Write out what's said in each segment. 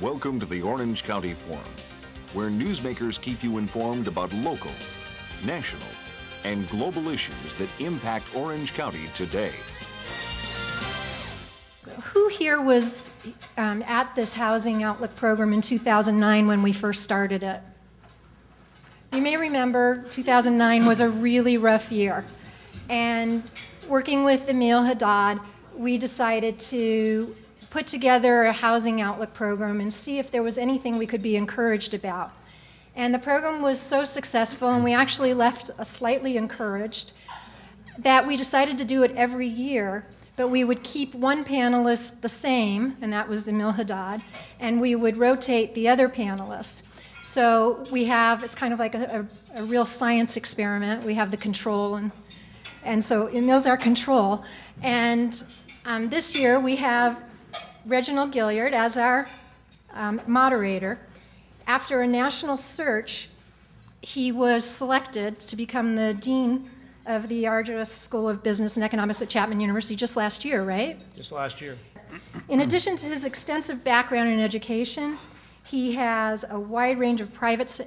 Welcome to the Orange County Forum, where newsmakers keep you informed about local, national, and global issues that impact Orange County today. Who here was at this Housing Outlook program in 2009 when we first started it? You may remember 2009 was a really rough year. And working with Emile Haddad, we decided to put together a Housing Outlook program and see if there was anything we could be encouraged about. And the program was so successful, and we actually left slightly encouraged, that we decided to do it every year, but we would keep one panelist the same, and that was Emile Haddad, and we would rotate the other panelists. So we have, it's kind of like a real science experiment. We have the control, and so Emile's our control. And this year we have Reginald Gilyard as our moderator. After a national search, he was selected to become the dean of the Argyros School of Business and Economics at Chapman University just last year, right? Just last year. In addition to his extensive background in education, he has a wide range of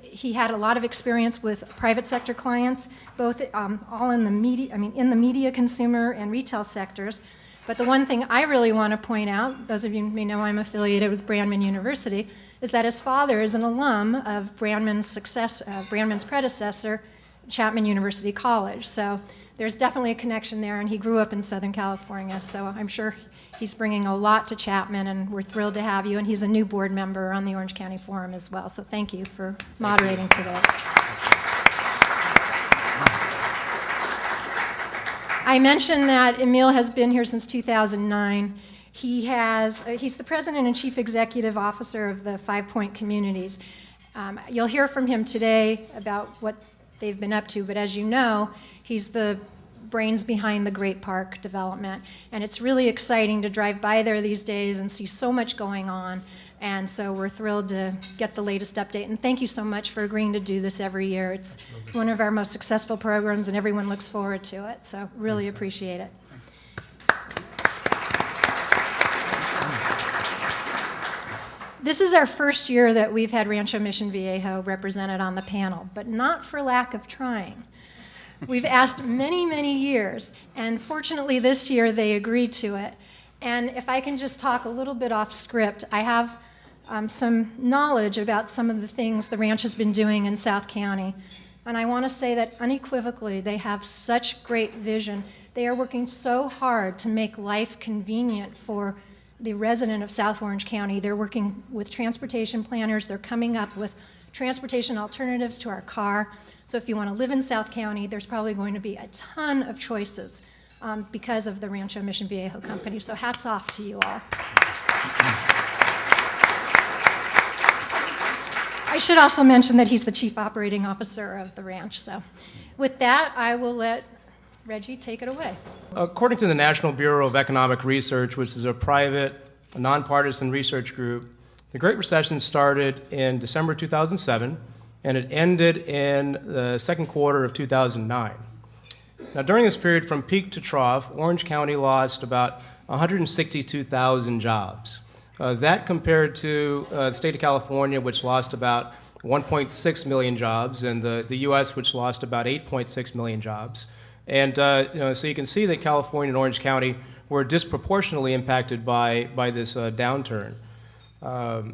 he had a lot of experience with private sector clients, both all in the media, consumer, and retail sectors. But the one thing I really want to point out, those of you may know I'm affiliated with Brandman University, is that his father is an alum of Brandman's predecessor, Chapman University College. So there's definitely a connection there, and he grew up in Southern California, so I'm sure he's bringing a lot to Chapman, and we're thrilled to have you, and he's a new board member on the Orange County Forum as well, so thank you for moderating today. I mentioned that Emile has been here since 2009. He's the president and chief executive officer of the FivePoint communities. You'll hear from him today about what they've been up to, but as you know, he's the brains behind the Great Park development, and it's really exciting to drive by there these days and see so much going on, and so we're thrilled to get the latest update, and thank you so much for agreeing to do this every year. It's one of our most successful programs, and everyone looks forward to it, so really appreciate it. This is our first year that we've had Rancho Mission Viejo represented on the panel, but not for lack of trying. We've asked many, many years, and fortunately this year they agreed to it. And if I can just talk a little bit off script, I have some knowledge about some of the things the ranch has been doing in South County. And I want to say that unequivocally, they have such great vision. They are working so hard to make life convenient for the resident of South Orange County. They're working with transportation planners. They're coming up with transportation alternatives to our car. So if you want to live in South County, there's probably going to be a ton of choices because of the Rancho Mission Viejo company. So hats off to you all. I should also mention that he's the chief operating officer of the ranch. So with that, I will let Reggie take it away. According to the National Bureau of Economic Research, which is a private, non-partisan research group, the Great Recession started in December 2007, and it ended in the second quarter of 2009. Now, during this period, from peak to trough, Orange County lost about 162,000 jobs. That compared to the state of California, which lost about 1.6 million jobs, and the U.S., which lost about 8.6 million jobs. And so you can see that California and Orange County were disproportionately impacted by this downturn.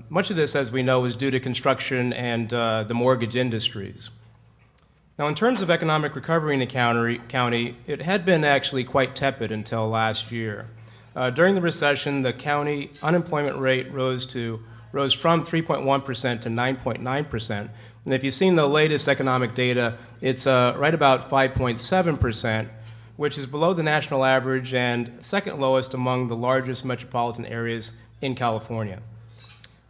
Much of this, as we know, is due to construction and the mortgage industries. Now, in terms of economic recovery in the county, it had been actually quite tepid until last year. During the recession, the county unemployment rate rose from 3.1% to 9.9%. And if you've seen the latest economic data, it's right about 5.7%, which is below the national average and second lowest among the largest metropolitan areas in California.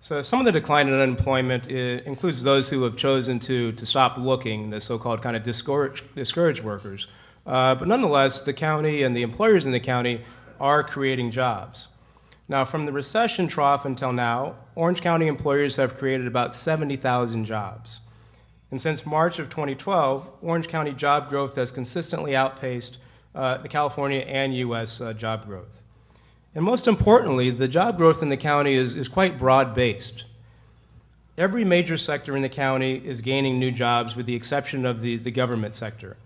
So some of the decline in unemployment includes those who have chosen to stop looking, the so-called kind of discouraged workers. But nonetheless, the county and the employers in the county are creating jobs. Now, from the recession trough until now, Orange County employers have created about 70,000 jobs. And since March of 2012, Orange County job growth has consistently outpaced the California and U.S. Job growth. And most importantly, the job growth in the county is quite broad-based. every major sector in the county is gaining new jobs with the exception of the government sector.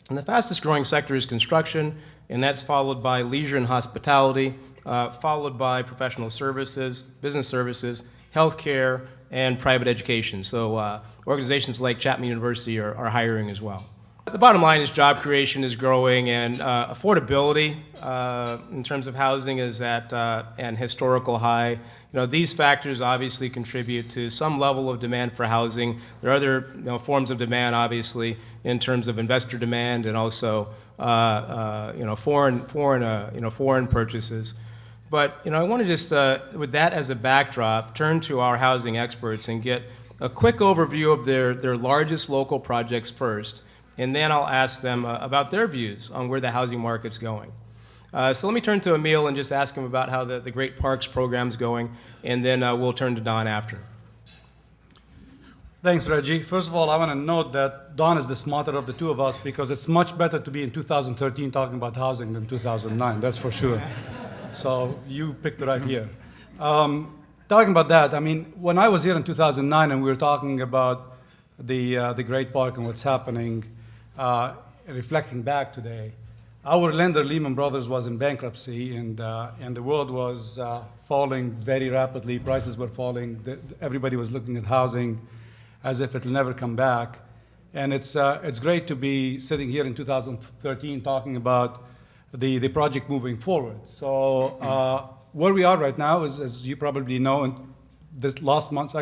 And the fastest growing sector is construction, and that's followed by leisure and hospitality, followed by professional services, business services, healthcare, and private education. So organizations like Chapman University are hiring as well. The bottom line is job creation is growing, and affordability in terms of housing is at an historical high. These factors obviously contribute to some level of demand for housing. There are other forms of demand, obviously, in terms of investor demand and also foreign purchases. But I want to just, with that as a backdrop, turn to our housing experts and get a quick overview of their largest local projects first, and then I'll ask them about their views on where the housing market's going. So let me turn to Emile and just ask him about how the Great Parks program's going, and then we'll turn to Don after. Thanks, Reggie. First of all, I want to note that Don is the smarter of the two of us because it's much better to be in 2013 talking about housing than 2009, that's for sure. So you picked the right year. Talking about that, I mean, when I was here in 2009 and we were talking about the Great Park and what's happening, reflecting back today, our lender, Lehman Brothers, was in bankruptcy, and the world was falling very rapidly. Prices were falling. Everybody was looking at housing as if it'll never come back. And it's great to be sitting here in 2013 talking about the project moving forward. So where we are right now is, as you probably know, in this month,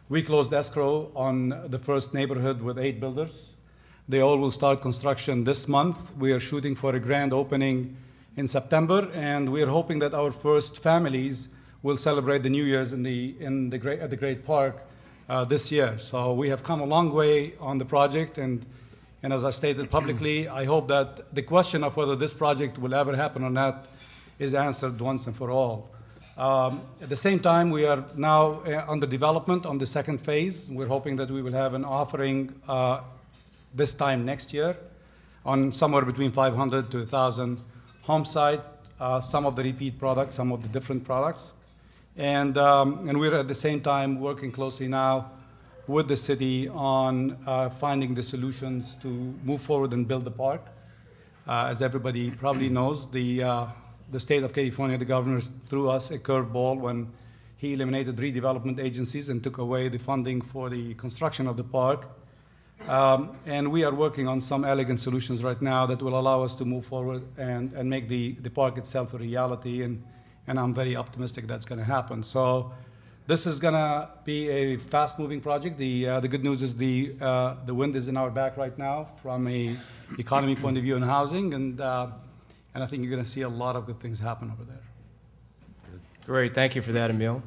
we closed escrow on the first neighborhood with 8 builders. They all will start construction this month. We are shooting for a grand opening in September, and we are hoping that our first families will celebrate the New Year's at the Great Park this year. So we have come a long way on the project, and as I stated publicly, I hope that the question of whether this project will ever happen or not is answered once and for all. At the same time, we are now under development on the second phase. We're hoping that we will have an offering this time next year on somewhere between 500 to 1,000 home site, some of the repeat products, some of the different products. And we're at the same time working closely now with the city on finding the solutions to move forward and build the park. As everybody probably knows, the state of California, the governor threw us a curveball when he eliminated redevelopment agencies and took away the funding for the construction of the park. And we are working on some elegant solutions right now that will allow us to move forward and make the park itself a reality, and I'm very optimistic that's going to happen. So this is going to be a fast-moving project. The good news is the wind is in our back right now from an economy point of view and housing, and I think you're going to see a lot of good things happen over there. Great, thank you for that, Emile.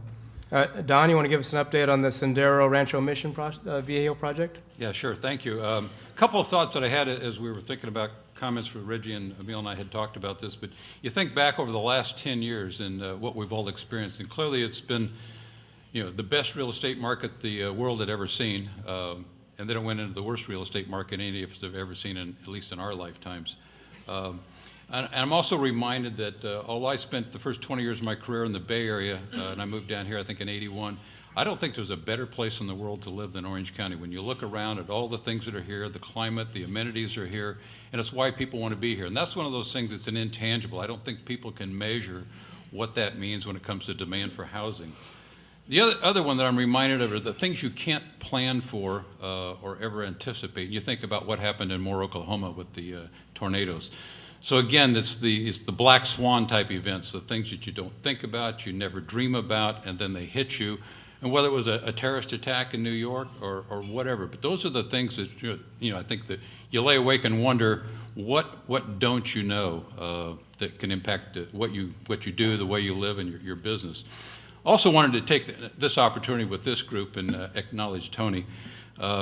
Don, you want to give us an update on the Sendero Rancho Mission Viejo project? Yeah, sure. Thank you. A couple of thoughts that I had as we were thinking about comments for Reggie, and Emile and I had talked about this, but you think back over the last 10 years and what we've all experienced, and clearly it's been the best real estate market the world had ever seen, and then it went into the worst real estate market any of us have ever seen, at least in our lifetimes. And I'm also reminded that although I spent the first 20 years of my career in the Bay Area, and I moved down here, I think, in '81, I don't think there's a better place in the world to live than Orange County. When you look around at all the things that are here, the climate, the amenities are here, and it's why people want to be here. And that's one of those things that's an intangible. I don't think people can measure what that means when it comes to demand for housing. The other one that I'm reminded of are the things you can't plan for or ever anticipate. You think about what happened in Moore, Oklahoma with the tornadoes. So again, it's the black swan type events, the things that you don't think about, you never dream about, and then they hit you. And whether it was a terrorist attack in New York or whatever, but those are the things that I think that you lay awake and wonder what don't you know that can impact what you do, the way you live, and your business. Also wanted to take this opportunity with this group and acknowledge Tony.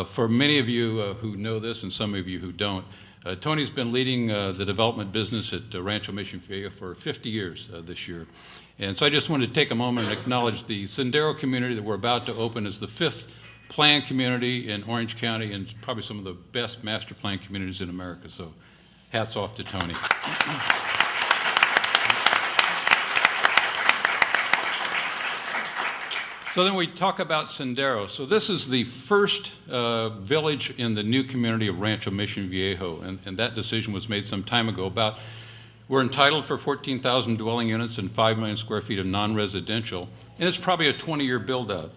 For many of you who know this and some of you who don't, Tony's been leading the development business at Rancho Mission Viejo for 50 years this year. And so I just wanted to take a moment and acknowledge the Sendero community that we're about to open as the 5th planned community in Orange County, and probably some of the best master plan communities in America. So hats off to Tony. So then we talk about Sendero. So this is the first village in the new community of Rancho Mission Viejo, and that decision was made some time ago about we're entitled for 14,000 dwelling units and 5 million square feet of non-residential, and it's probably a 20-year build-out.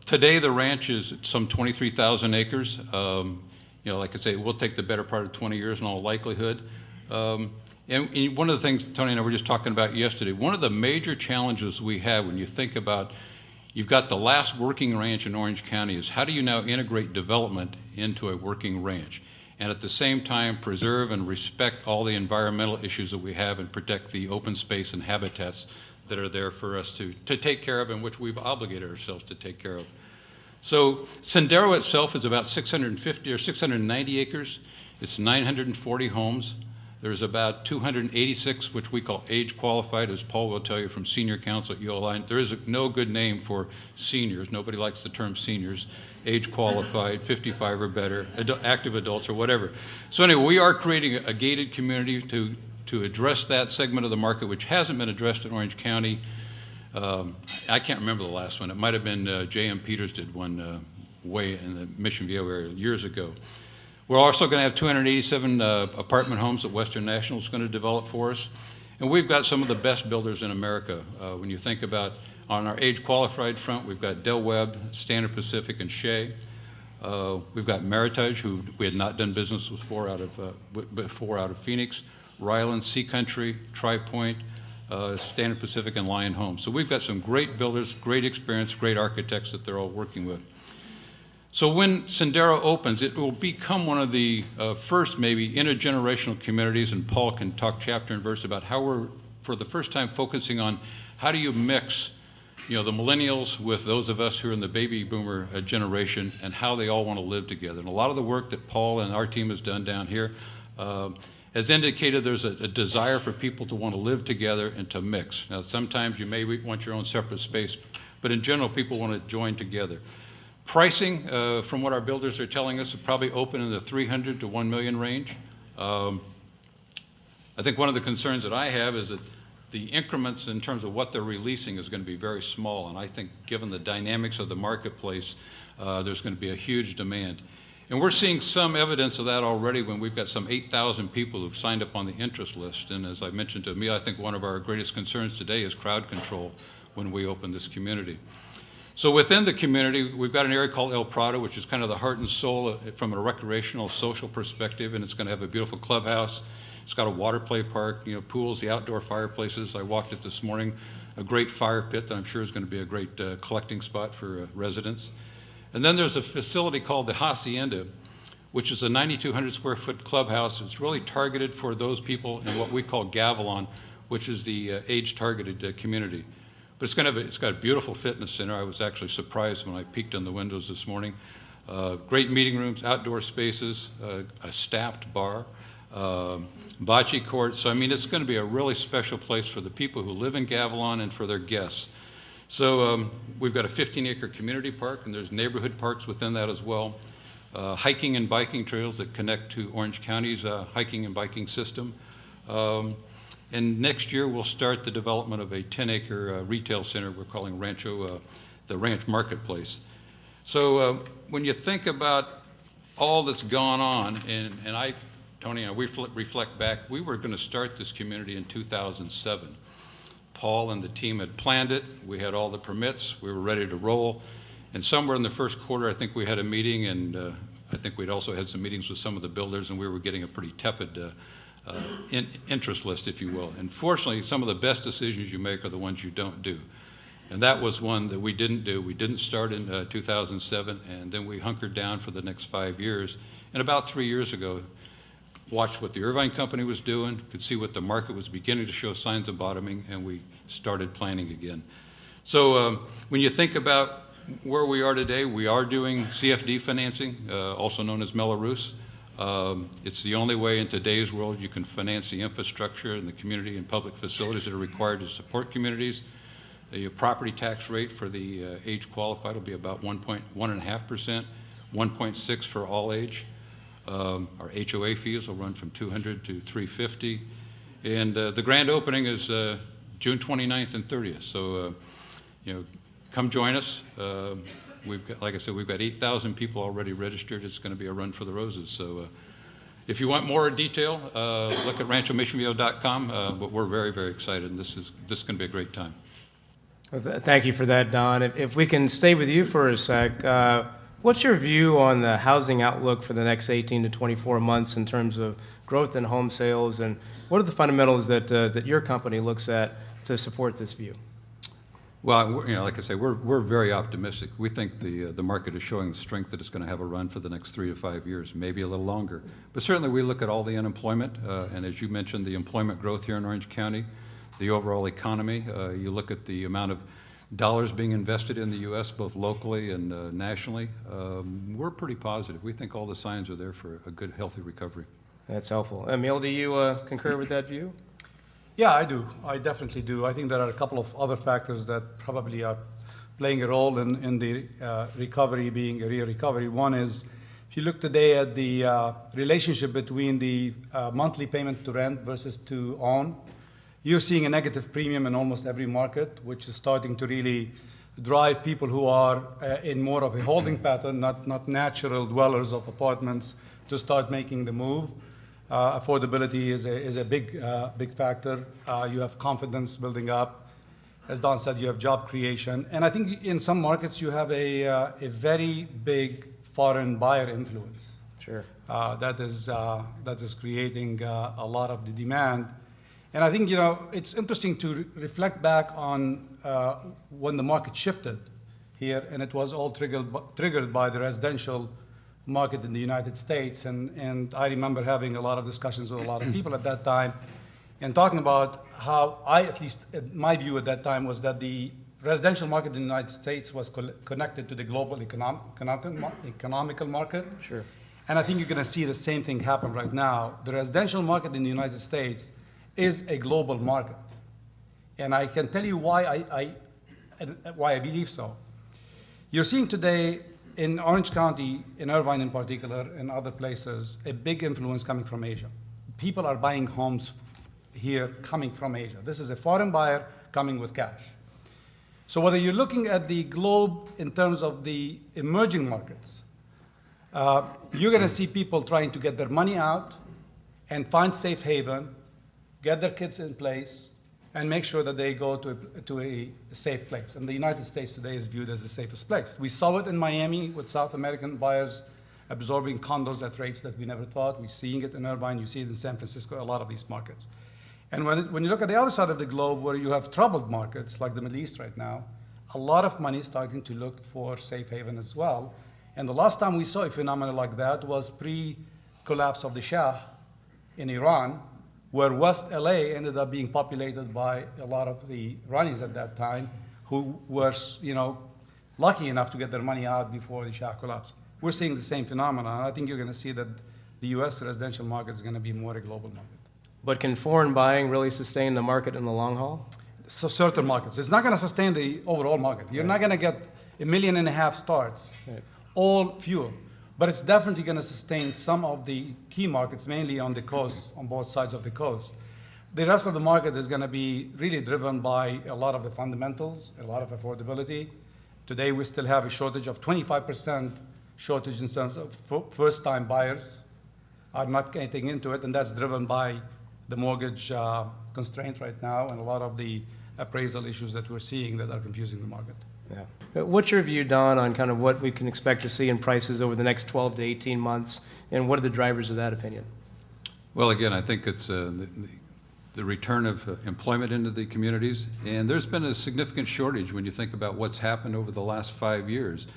Today the ranch is some 23,000 acres. You know, like I say, it will take the better part of 20 years in all likelihood. And one of the things Tony and I were just talking about yesterday, one of the major challenges we have when you think about you've got the last working ranch in Orange County is how do you now integrate development into a working ranch and at the same time preserve and respect all the environmental issues that we have and protect the open space and habitats that are there for us to take care of and which we've obligated ourselves to take care of. So Sendero itself is about 650 or 690 acres. It's 940 homes. There's about 286, which we call age qualified, as Paul will tell you from Senior Council at ULI. There is no good name for seniors. Nobody likes the term seniors. Age qualified, 55 or better, active adults or whatever. So anyway, we are creating a gated community to address that segment of the market, which hasn't been addressed in Orange County. I can't remember the last one. It might have been J.M. Peters did one way in the Mission Viejo area years ago. We're also going to have 287 apartment homes that Western National is going to develop for us. And we've got some of the best builders in America. When you think about on our age qualified front, we've got Del Webb, Standard Pacific, and Shea. We've got Meritage, who we had not done business with before out of Phoenix, Ryland, Sea Country, Tri-Point, Standard Pacific, and Lion Homes. So we've got some great builders, great experience, great architects that they're all working with. So when Sendero opens, it will become one of the first maybe intergenerational communities, and Paul can talk chapter and verse about how we're, for the first time, focusing on how do you mix, you know, the millennials with those of us who are in the baby boomer generation and how they all want to live together. And a lot of the work that Paul and our team has done down here has indicated there's a desire for people to want to live together and to mix. Now, sometimes you may want your own separate space, but in general, people want to join together. Pricing, from what our builders are telling us, will probably open in the 300 to 1 million range. I think one of the concerns that I have is that the increments in terms of what they're releasing is going to be very small, and I think given the dynamics of the marketplace, there's going to be a huge demand. And we're seeing some evidence of that already when we've got some 8,000 people who've signed up on the interest list. And as I mentioned to Emile, I think one of our greatest concerns today is crowd control when we open this community. So within the community, we've got an area called El Prado, which is kind of the heart and soul from a recreational, social perspective, and it's going to have a beautiful clubhouse. It's got a water play park, you know, pools, the outdoor fireplaces. I walked it this morning, a great fire pit that I'm sure is going to be a great collecting spot for residents. And then there's a facility called the Hacienda, which is a 9,200 square foot clubhouse. It's really targeted for those people in what we call Gavilon, which is the age-targeted community. But it's got a beautiful fitness center. I was actually surprised when I peeked in the windows this morning. Great meeting rooms, outdoor spaces, a staffed bar, bocce courts. So, I mean, it's going to be a really special place for the people who live in Gavilon and for their guests. So we've got a 15-acre community park, and there's neighborhood parks within that as well. Hiking and biking trails that connect to Orange County's hiking and biking system. And next year, we'll start the development of a 10-acre retail center we're calling Rancho, the Ranch Marketplace. So when you think about all that's gone on, and I, Tony, and we reflect back, we were going to start this community in 2007. Paul and the team had planned it. We had all the permits. We were ready to roll. And somewhere in the first quarter, I think we had a meeting, and I think we'd also had some meetings with some of the builders, and we were getting a pretty tepid interest list, if you will. And fortunately, some of the best decisions you make are the ones you don't do. And that was one that we didn't do. We didn't start in 2007, and then we hunkered down for the next 5 years. And about 3 years ago, watched what the Irvine Company was doing, could see what the market was beginning to show signs of bottoming, and we started planning again. So when you think about where we are today, we are doing CFD financing, also known as Mellarus. It's the only way in today's world you can finance the infrastructure and the community and public facilities that are required to support communities. The property tax rate for the age qualified will be about 1.5%, 1.6% for all age. Our HOA fees will run from $200 to $350, and the grand opening is June 29th and 30th. So, come join us. We've got, like I said, we've got 8,000 people already registered. It's going to be a run for the roses. So if you want more detail, look at ranchomissionviejo.com. But we're very, very excited, and this is going to be a great time. Well, thank you for that, Don. If we can stay with you for a sec, what's your view on the housing outlook for the next 18 to 24 months in terms of growth in home sales, and what are the fundamentals that your company looks at to support this view? Well, like I say, we're very optimistic. We think the market is showing the strength that it's going to have a run for the next 3 to 5 years, maybe a little longer. But certainly we look at all the unemployment, and as you mentioned, the employment growth here in Orange County, the overall economy. You look at the amount of dollars being invested in the U.S., both locally and nationally. We're pretty positive. We think all the signs are there for a good, healthy recovery. That's helpful. Emile, do you concur with that view? Yeah, I do. I definitely do. I think there are a couple of other factors that probably are playing a role in the recovery being a real recovery. One is, if you look today at the relationship between the monthly payment to rent versus to own, you're seeing a negative premium in almost every market, which is starting to really drive people who are in more of a holding pattern, not natural dwellers of apartments, to start making the move. Affordability is a big factor. You have confidence building up. As Don said, you have job creation. And I think in some markets you have a very big foreign buyer influence. Sure. That is creating a lot of the demand. And I think, it's interesting to reflect back on when the market shifted here, and it was all triggered by the residential market in the United States. And I remember having a lot of discussions with a lot of people at that time and talking about how at least my view at that time was that the residential market in the United States was connected to the global economical market. Sure. And I think you're going to see the same thing happen right now. The residential market in the United States is a global market. And I can tell you why I believe so. You're seeing today in Orange County, in Irvine in particular, and other places, a big influence coming from Asia. People are buying homes here coming from Asia. This is a foreign buyer coming with cash. So whether you're looking at the globe in terms of the emerging markets, you're going to see people trying to get their money out and find safe haven, get their kids in place, and make sure that they go to a safe place. And the United States today is viewed as the safest place. We saw it in Miami with South American buyers absorbing condos at rates that we never thought. We're seeing it in Irvine. You see it in San Francisco, a lot of these markets. And when you look at the other side of the globe where you have troubled markets like the Middle East right now, a lot of money is starting to look for safe haven as well. And the last time we saw a phenomenon like that was pre-collapse of the Shah in Iran, where West LA ended up being populated by a lot of the Iranis at that time who were, lucky enough to get their money out before the Shah collapsed. We're seeing the same phenomenon. I think you're going to see that the U.S. residential market is going to be more a global market. But can foreign buying really sustain the market in the long haul? So certain markets. It's not going to sustain the overall market. You're not going to get 1.5 million starts, all fewer. But it's definitely going to sustain some of the key markets, mainly on the coast, on both sides of the coast. The rest of the market is going to be really driven by a lot of the fundamentals, a lot of affordability. Today, we still have a shortage of 25% shortage in terms of first-time buyers are not getting into it, and that's driven by the mortgage constraint right now and a lot of the appraisal issues that we're seeing that are confusing the market. Yeah. What's your view, Don, on kind of what we can expect to see in prices over the next 12 to 18 months, and what are the drivers of that opinion? Well, again, I think it's the return of employment into the communities, and there's been a significant shortage when you think about what's happened over the last 5 years.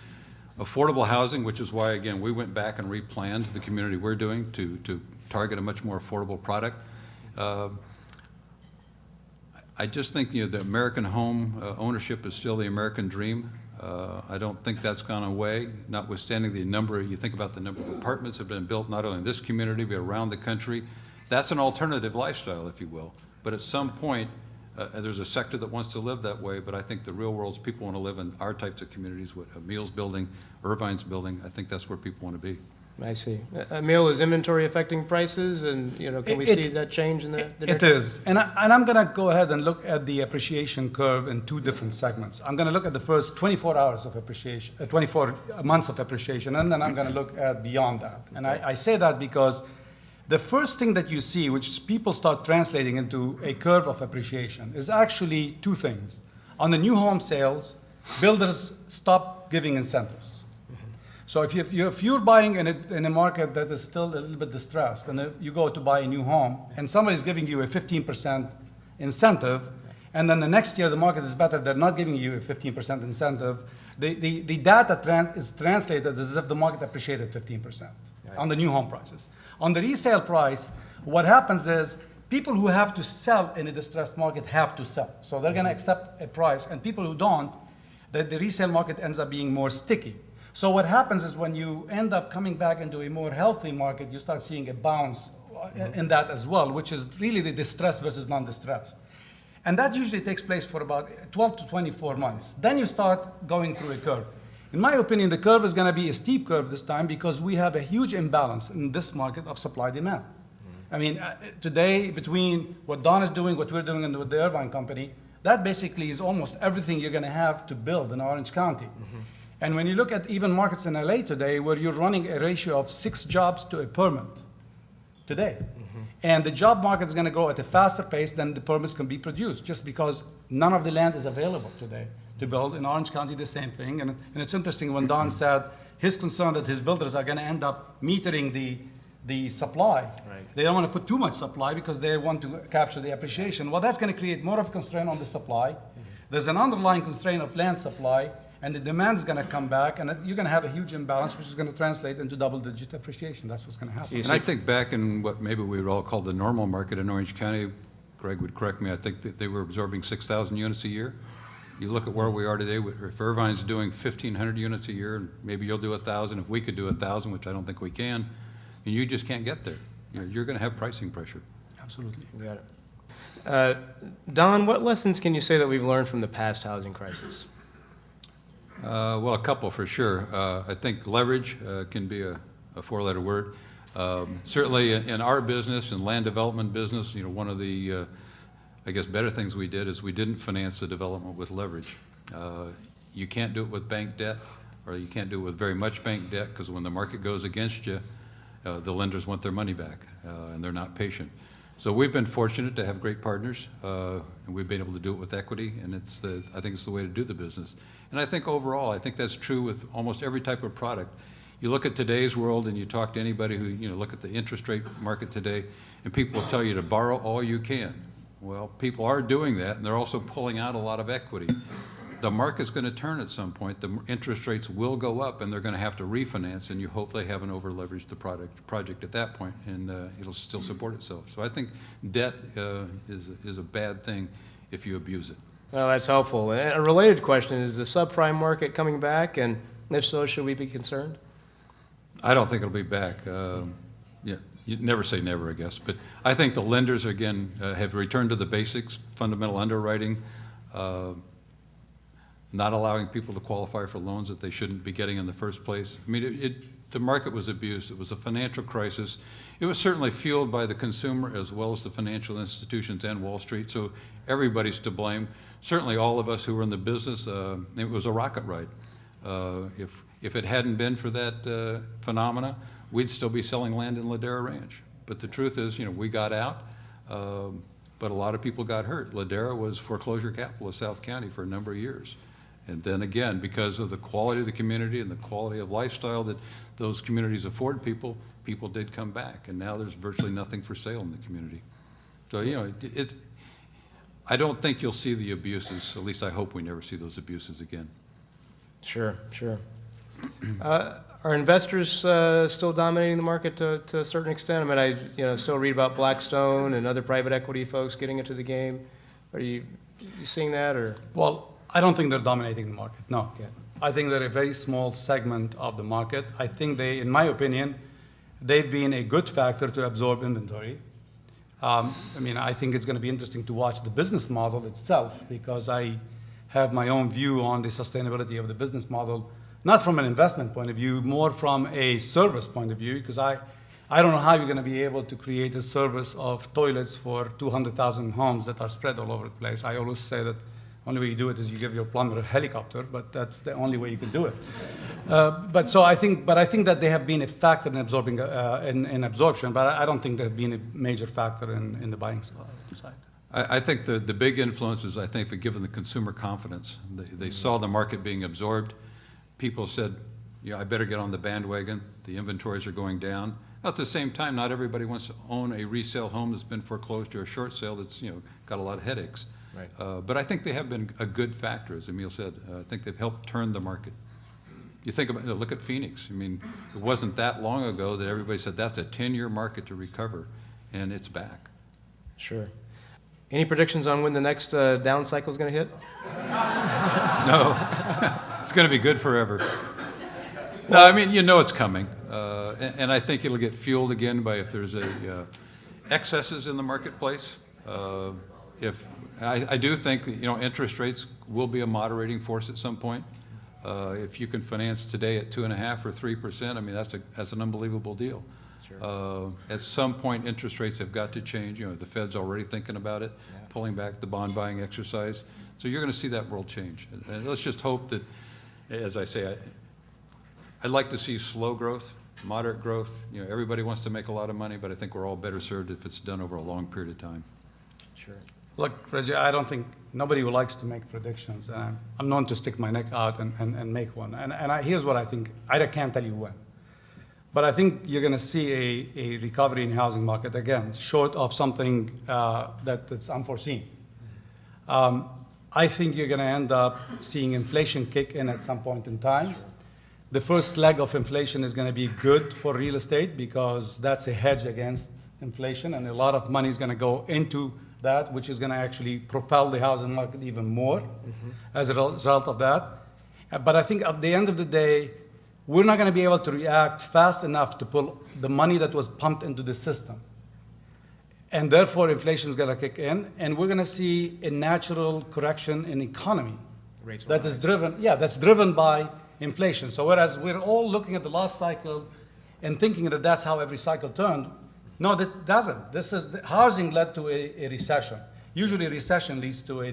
Affordable housing, which is why, again, we went back and replanned the community we're doing to target a much more affordable product. I just think the American home ownership is still the American dream. I don't think that's gone away, notwithstanding you think about the number of apartments that have been built not only in this community but around the country. That's an alternative lifestyle, if you will. But at some point, there's a sector that wants to live that way, but I think the real world is people want to live in our types of communities, what Emile's building, Irvine's building. I think that's where people want to be. I see. Emile, is inventory affecting prices, and can we see that change in the It is, and I'm going to go ahead and look at the appreciation curve in two different segments. I'm going to look at the first 24 hours of appreciation, 24 months of appreciation, and then I'm going to look at beyond that. And I say that because the first thing that you see, which people start translating into a curve of appreciation, is actually two things. On the new home sales, builders stop giving incentives. So if you're buying in a market that is still a little bit distressed, and you go to buy a new home, and somebody's giving you a 15% incentive, and then the next year the market is better, they're not giving you a 15% incentive, the data is translated as if the market appreciated 15% on the new home prices. On the resale price, what happens is people who have to sell in a distressed market have to sell. So they're going to accept a price, and people who don't, the resale market ends up being more sticky. So what happens is when you end up coming back into a more healthy market, you start seeing a bounce in that as well, which is really the distressed versus non-distressed. And that usually takes place for about 12 to 24 months. Then you start going through a curve. In my opinion, the curve is going to be a steep curve this time because we have a huge imbalance in this market of supply-demand. I mean, today, between what Don is doing, what we're doing with the Irvine Company, that basically is almost everything you're going to have to build in Orange County. And when you look at even markets in LA today, where you're running a ratio of 6 jobs to a permit today. And the job market is going to go at a faster pace than the permits can be produced, just because none of the land is available today to build. In Orange County, the same thing. And it's interesting when Don said his concern that his builders are going to end up metering the supply. Right. They don't want to put too much supply because they want to capture the appreciation. Well, that's going to create more of a constraint on the supply. There's an underlying constraint of land supply, and the demand is going to come back, and you're going to have a huge imbalance, which is going to translate into double-digit appreciation. That's what's going to happen. And I think back in what maybe we would all call the normal market in Orange County, Greg would correct me, I think that they were absorbing 6,000 units a year. You look at where we are today, if Irvine's doing 1,500 units a year, maybe you'll do 1,000. If we could do 1,000, which I don't think we can, and you just can't get there. You're going to have pricing pressure. Absolutely. You got it. Don, what lessons can you say that we've learned from the past housing crisis? Well, a couple for sure. I think leverage can be a four-letter word. Certainly in our business and land development business, one of the, I guess, better things we did is we didn't finance the development with leverage. You can't do it with bank debt, or you can't do it with very much bank debt, because when the market goes against you, the lenders want their money back, and they're not patient. So we've been fortunate to have great partners, and we've been able to do it with equity, and I think it's the way to do the business. And I think overall, I think that's true with almost every type of product. You look at today's world and you talk to anybody who, look at the interest rate market today, and people will tell you to borrow all you can. Well, people are doing that, and they're also pulling out a lot of equity. The market's going to turn at some point. The interest rates will go up, and they're going to have to refinance, and you hopefully haven't over-leveraged the project at that point, and it'll still support itself. So I think debt is a bad thing if you abuse it. Well, that's helpful. And a related question, is the subprime market coming back, and if so, should we be concerned? I don't think it'll be back. You never say never, I guess. But I think the lenders, again, have returned to the basics, fundamental underwriting, not allowing people to qualify for loans that they shouldn't be getting in the first place. I mean, the market was abused. It was a financial crisis. It was certainly fueled by the consumer as well as the financial institutions and Wall Street, so everybody's to blame. Certainly all of us who were in the business, it was a rocket ride. If it hadn't been for that phenomena, we'd still be selling land in Ladera Ranch. But the truth is, we got out, but a lot of people got hurt. Ladera was foreclosure capital of South County for a number of years. And then again, because of the quality of the community and the quality of lifestyle that those communities afford people, people did come back. And now there's virtually nothing for sale in the community. So, I don't think you'll see the abuses, at least I hope we never see those abuses again. Sure. Are investors still dominating the market to a certain extent? I mean, I still read about Blackstone and other private equity folks getting into the game. Are you seeing that, or? Well, I don't think they're dominating the market, no. Yeah. I think they're a very small segment of the market. I think in my opinion, they've been a good factor to absorb inventory. I think it's going to be interesting to watch the business model itself, because I have my own view on the sustainability of the business model, not from an investment point of view, more from a service point of view, because I don't know how you're going to be able to create a service of toilets for 200,000 homes that are spread all over the place. I always say that the only way you do it is you give your plumber a helicopter, but that's the only way you can do it. But I think that they have been a factor in absorbing in absorption, but I don't think they've been a major factor in the buying side. I think the big influence is, I think, for giving the consumer confidence. They saw the market being absorbed. People said, yeah, I better get on the bandwagon. The inventories are going down. At the same time, not everybody wants to own a resale home that's been foreclosed or a short sale that's got a lot of headaches. Right. But I think they have been a good factor, as Emile said. I think they've helped turn the market. You think about look at Phoenix. I mean, it wasn't that long ago that everybody said that's a 10-year market to recover, and it's back. Sure. Any predictions on when the next down cycle is going to hit? No. It's going to be good forever. No, I mean, it's coming. And I think it'll get fueled again by if there's excesses in the marketplace. If I do think that, interest rates will be a moderating force at some point. If you can finance today at 2.5% or 3%, I mean, that's an unbelievable deal. Sure. At some point, interest rates have got to change. The Fed's already thinking about it, pulling back the bond buying exercise. So you're going to see that world change. And let's just hope that, as I say, I'd like to see slow growth, moderate growth. Everybody wants to make a lot of money, but I think we're all better served if it's done over a long period of time. Sure. Look, Reggie, I don't think nobody likes to make predictions. I'm known to stick my neck out and make one. And here's what I think. I can't tell you when. But I think you're going to see a recovery in housing market, again, short of something that's unforeseen. I think you're going to end up seeing inflation kick in at some point in time. Sure. The first leg of inflation is going to be good for real estate because that's a hedge against inflation, and a lot of money is going to go into that, which is going to actually propel the housing market even more as a result of that. But I think at the end of the day, we're not going to be able to react fast enough to pull the money that was pumped into the system. And therefore, inflation is going to kick in, and we're going to see a natural correction in economy that's driven by inflation. So whereas we're all looking at the last cycle and thinking that that's how every cycle turned, no, that doesn't. Housing led to a recession. Usually a recession leads to a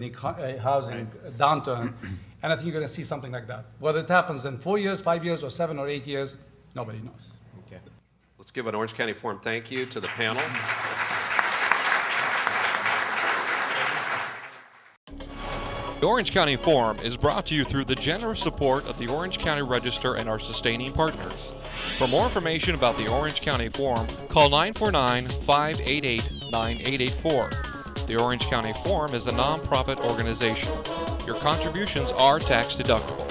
housing downturn, and I think you're going to see something like that. Whether it happens in 4 years, 5 years, or 7 or 8 years, nobody knows. Okay. Let's give an Orange County Forum thank you to the panel. The Orange County Forum is brought to you through the generous support of the Orange County Register and our sustaining partners. For more information about the Orange County Forum, call 949-588-9884. The Orange County Forum is a nonprofit organization. Your contributions are tax deductible.